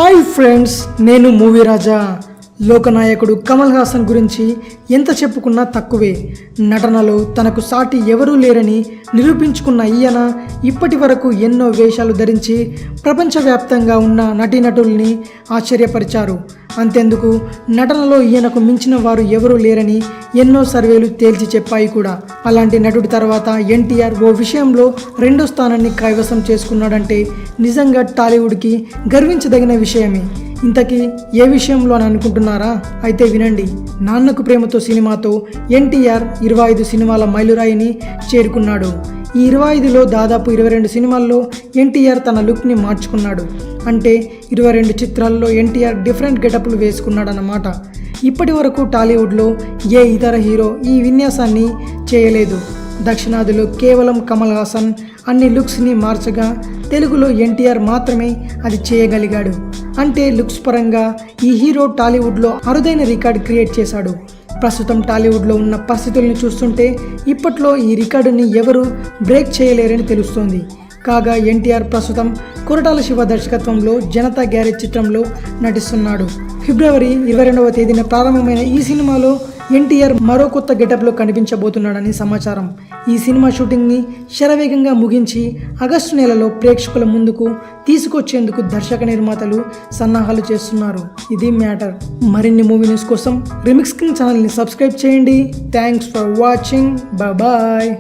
Hi friends, నేను movie రాజా. లోకనాయకుడు కమల్ హాసన్ గురించి ఎంత చెప్పుకున్నా తక్కువే. నటనలో తనకు సాటి ఎవరూ లేరని నిరూపించుకున్న ఈయన ఇప్పటి వరకు ఎన్నో వేషాలు ధరించి ప్రపంచవ్యాప్తంగా ఉన్న నటీనటుల్ని ఆశ్చర్యపరిచారు. అంతెందుకు, నటనలో ఈయనకు మించిన వారు ఎవరూ లేరని ఎన్నో సర్వేలు తేల్చి చెప్పాయి కూడా. అలాంటి నటుడి తర్వాత ఎన్టీఆర్ ఓ విషయంలో రెండో స్థానాన్ని కైవసం చేసుకున్నాడంటే నిజంగా టాలీవుడ్కి గర్వించదగిన విషయమే. ఇంతకీ ఏ విషయంలో అని అనుకుంటున్నారా? అయితే వినండి. నాన్నకు ప్రేమతో సినిమాతో ఎన్టీఆర్ 25 సినిమాల మైలురాయిని చేరుకున్నాడు. ఈ 25లో దాదాపు 22 సినిమాల్లో ఎన్టీఆర్ తన లుక్ని మార్చుకున్నాడు. అంటే 22 చిత్రాల్లో ఎన్టీఆర్ డిఫరెంట్ గెటప్లు వేసుకున్నాడన్నమాట. ఇప్పటి వరకు టాలీవుడ్లో ఏ ఇతర హీరో ఈ విన్యాసాన్ని చేయలేదు. దక్షిణాదిలో కేవలం కమల్ హాసన్ అన్ని లుక్స్ని మార్చగా తెలుగులో ఎన్టీఆర్ మాత్రమే అది చేయగలిగాడు. అంటే లుక్స్ పరంగా ఈ హీరో టాలీవుడ్లో అరుదైన రికార్డ్ క్రియేట్ చేశాడు. ప్రస్తుతం టాలీవుడ్లో ఉన్న పరిస్థితుల్ని చూస్తుంటే ఇప్పట్లో ఈ రికార్డుని ఎవరు బ్రేక్ చేయలేరని తెలుస్తోంది. కాగా ఎన్టీఆర్ ప్రస్తుతం కొరటాల శివ దర్శకత్వంలో జనతా గ్యారేజ్ చిత్రంలో నటిస్తున్నాడు. ఫిబ్రవరి 22వ తేదీన ప్రారంభమైన ఈ సినిమాలో ఎన్టీఆర్ మరో కొత్త గెటప్లో కనిపించబోతున్నాడని సమాచారం. ఈ సినిమా షూటింగ్ని శరవేగంగా ముగించి ఆగస్టు నెలలో ప్రేక్షకుల ముందుకు తీసుకొచ్చేందుకు దర్శక నిర్మాతలు సన్నాహాలు చేస్తున్నారు. ఇది మ్యాటర్. మరిన్ని మూవీ న్యూస్ కోసం రిమిక్స్ కింగ్ ఛానల్ని సబ్స్క్రైబ్ చేయండి. Thanks for watching. బాయ్.